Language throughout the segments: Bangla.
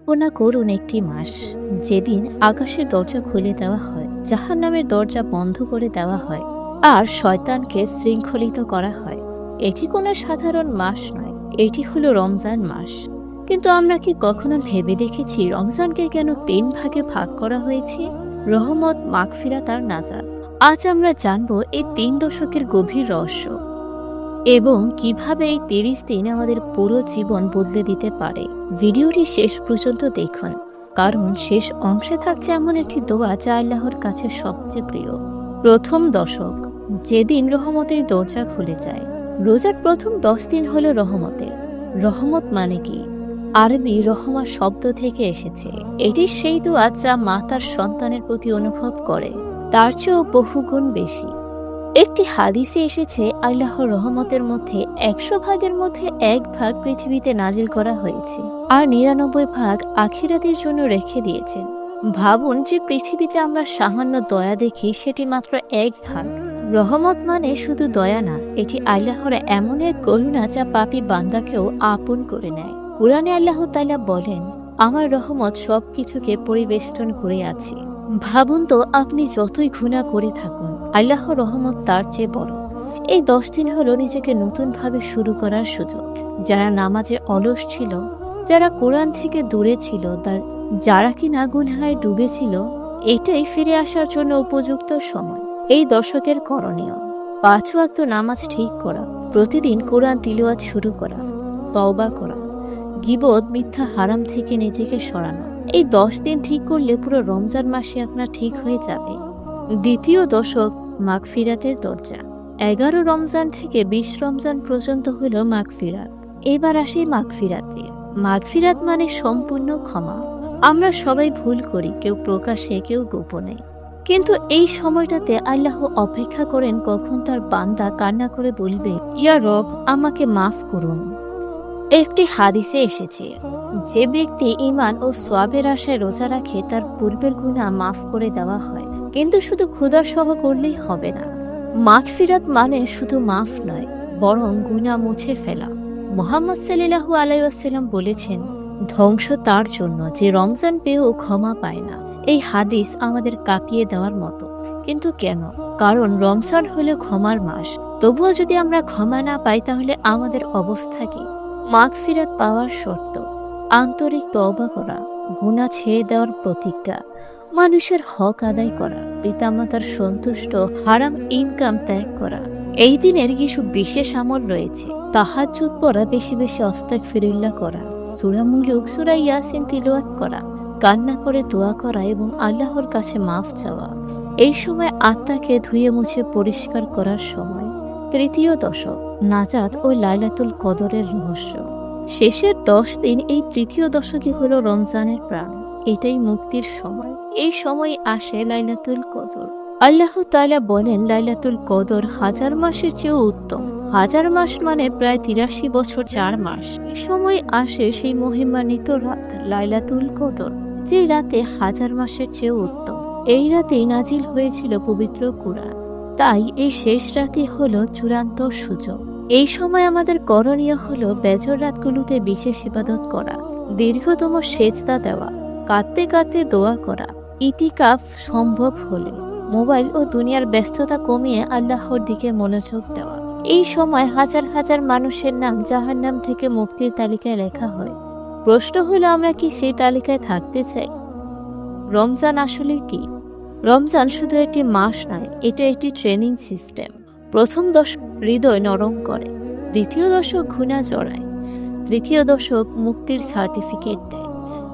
কল্পনা করুন একটি মাস যেদিন আকাশের দরজা খুলে দেওয়া হয়, জাহান্নামের দরজা বন্ধ করে দেওয়া হয় আর শয়তানকে শৃঙ্খলিত করা হয়। এটি কোনো সাধারণ মাস নয়, এটি হলো রমজান মাস। কিন্তু আমরা কি কখনো ভেবে দেখেছি রমজানকে কেন 3 ভাগে ভাগ করা হয়েছে? রহমত, মাগফিরাত আর নাজাত। আজ আমরা জানবো এই 3 দশকের গভীর রহস্য এবং কিভাবে এই 30 দিন আমাদের পুরো জীবন বদলে দিতে পারে। ভিডিওটি শেষ পর্যন্ত দেখুন, কারণ শেষ অংশে থাকছে এমন একটি দোয়া যা আল্লাহর কাছে সবচেয়ে প্রিয়। প্রথম দশক, যেদিন রহমতের দরজা খুলে যায়। রোজার প্রথম 10 দিন হলো রহমতের। রহমত মানে কি? আরবি রহমা শব্দ থেকে এসেছে। এটি সেই দোয়া যা মা তার সন্তানের প্রতি অনুভব করে তার চেয়েও বহুগুণ বেশি। একটি হাদিসে এসেছে আল্লাহর রহমতের মধ্যে 100 ভাগের মধ্যে 1 ভাগ পৃথিবীতে নাজিল করা হয়েছে আর 99 ভাগ আখিরাতের জন্য রেখে দিয়েছেন। ভাবুন যে পৃথিবীতে আমরা সামান্য দয়া দেখি, সেটি মাত্র 1 ভাগ। রহমত মানে শুধু দয়া না, এটি আল্লাহর এমন এক করুণা যা পাপী বান্দাকেও আপন করে নেয়। কুরআনে আল্লাহ তাআলা বলেন, আমার রহমত সবকিছুকে পরিবেষ্টন করে আছে। ভাবুন তো, আপনি যতই গুনাহ করে থাকুন, আল্লাহর রহমত তার চেয়ে বড়। এই 10 দিন হলো নিজেকে নতুনভাবে শুরু করার সুযোগ। যারা নামাজে অলস ছিল, যারা কোরআন থেকে দূরে ছিল, যারা কিনা গুনাহে ডুবেছিল, এটাই ফিরে আসার জন্য উপযুক্ত সময়। এই দশকের করণীয়: 5 ওয়াক্ত নামাজ ঠিক করা, প্রতিদিন কোরআন তিলাওয়াত শুরু করা, তওবা করা, গীবত, মিথ্যা, হারাম থেকে নিজেকে সরানো। এই 10 দিন ঠিক করলে পুরো রমজান মাসে আপনার ঠিক হয়ে যাবে। দ্বিতীয় দশক, মাগফিরাতের দরজা। 11 রমজান থেকে 20 রমজান পর্যন্ত হলো মাগফিরাত। এবার আসি মাগফিরাতে। মাগফিরাত মানে সম্পূর্ণ ক্ষমা। আমরা সবাই ভুল করি, কেউ প্রকাশ্যে, কেউ গোপনে। কিন্তু এই সময়টাতে আল্লাহ অপেক্ষা করেন কখন তার বান্দা কান্না করে বলবে, ইয়া রব, আমাকে মাফ করুন। একটি হাদিসে এসেছে, যে ব্যক্তি ঈমান ও সওয়াবের আশায় রোজা রাখে তার পূর্বের গুনাহ মাফ করে দেওয়া হয়। কিন্তু শুধু ক্ষুধা সহ করলেই হবে না। মাগফিরাত মানে শুধু মাফ নয়, বরং গুনাহ মুছে ফেলা। মুহাম্মদ সাল্লাল্লাহু আলাইহি ওয়াসাল্লাম বলেছেন, ধ্বংস তার জন্য যে রমজান পেয়েও ক্ষমা পায় না। এই হাদিস আমাদের কাঁপিয়ে দেওয়ার মতো। কিন্তু কেন? কারণ রমজান হলো ক্ষমার মাস। তবুও যদি আমরা ক্ষমা না পাই, তাহলে আমাদের অবস্থা কি? মাগফিরাত পাওয়ার শর্ত: আন্তরিক তওবা করা, গুনাহ ছেড়ে দেওয়ার প্রতিজ্ঞা, মানুষের হক আদায় করা, পিতামাতার সন্তুষ্ট, হারাম ইনকাম ত্যাগ করা। এই দিনের কিছু বিশেষ আমল রয়েছে: তাহাজ্জুদ পড়া, বেশি বেশি আস্তাগফিরুল্লাহ করা, সূরা মুলুক, সূরা ইয়াসিন তিলাওয়াত করা, কান্না করে দোয়া করা এবং আল্লাহর কাছে মাফ চাওয়া। এই সময় আত্মাকে ধুয়ে মুছে পরিষ্কার করার সময়। তৃতীয় দশক, নাজাত ও লাইলাতুল কদরের রহস্য। শেষের 10 দিন, এই তৃতীয় দশকে হলো রমজানের প্রাণ। এটাই মুক্তির সময়। এই সময় আসে লাইলাতুল কদর। আল্লাহ তাআলা বলেন, লাইলাতুল কদর 1000 মাসের চেয়েও উত্তম। 1000 মাস মানে প্রায় 83 বছর 4 মাস। এই সময় আসে সেই মহিমান্বিত রাত লাইলাতুল কদর, যে রাতে 1000 মাসের চেয়েও উত্তম। এই রাতেই নাজিল হয়েছিল পবিত্র কুরআন। তাই এই শেষ রাতই হলো চূড়ান্ত সুযোগ। এই সময় আমাদের করণীয় হলো বেজর রাতগুলোতে বিশেষ ইবাদত করা, দীর্ঘতম সেজদা দেওয়া, কাঁদতে কাঁদতে দোয়া করা, ইতিকাফ সম্ভব হলে মোবাইল ও দুনিয়ার ব্যস্ততা কমিয়ে আল্লাহর দিকে মনোযোগ দেওয়া। এই সময় হাজার হাজার মানুষের নাম জাহান্নাম থেকে মুক্তির তালিকায় লেখা হয়। প্রশ্ন হলো, আমরা কি সেই তালিকায় থাকতে চাই? রমজান আসলে কি? রমজান শুধু একটি মাস নয়, এটা একটি ট্রেনিং সিস্টেম। প্রথম দশক হৃদয় নরম করে, দ্বিতীয় দশক গুনাহ জড়ায়, তৃতীয় দশক মুক্তির সার্টিফিকেট দেয়।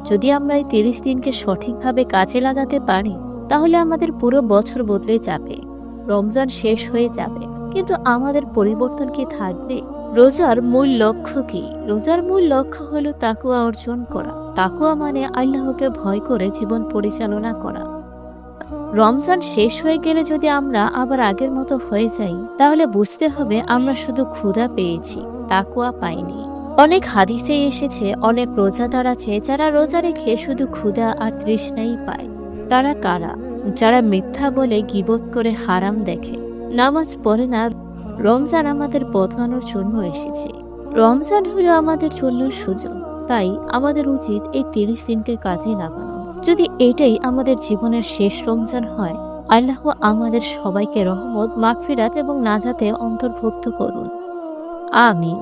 যদি আমরা এই 30 দিনকে সঠিকভাবে কাজে লাগাতে পারি, তাহলে আমাদের পুরো বছর বদলে যাবে। রমজান শেষ হয়ে যাবে, কিন্তু আমাদের পরিবর্তন কি থাকবে? রোজার মূল লক্ষ্য কি? রোজার মূল লক্ষ্য হলো তাকওয়া অর্জন করা। তাকওয়া মানে আল্লাহকে ভয় করে জীবন পরিচালনা করা। রমজান শেষ হয়ে গেলে যদি আমরা আবার আগের মতো হয়ে যাই, তাহলে বুঝতে হবে আমরা শুধু ক্ষুধা পেয়েছি, তাকওয়া পাইনি। অনেক হাদিসে এসেছে, অনেক রোজাদার আছে যারা রোজা রেখে শুধু ক্ষুধা আর তৃষ্ণাই পায়। তারা কারা? যারা মিথ্যা বলে, গীবত করে, হারাম দেখে, নামাজ পড়ে না। রমজান আমাদের বদলানোর জন্য এসেছে। রমজান হলো আমাদের জন্য সুযোগ। তাই আমাদের উচিত এই 30 দিনকে কাজে লাগানো। যদি এটাই আমাদের জীবনের শেষ রমজান হয়, আল্লাহ আমাদের সবাইকে রহমত, মাগফিরাত এবং নাজাতে অন্তর্ভুক্ত করুন। আমিন।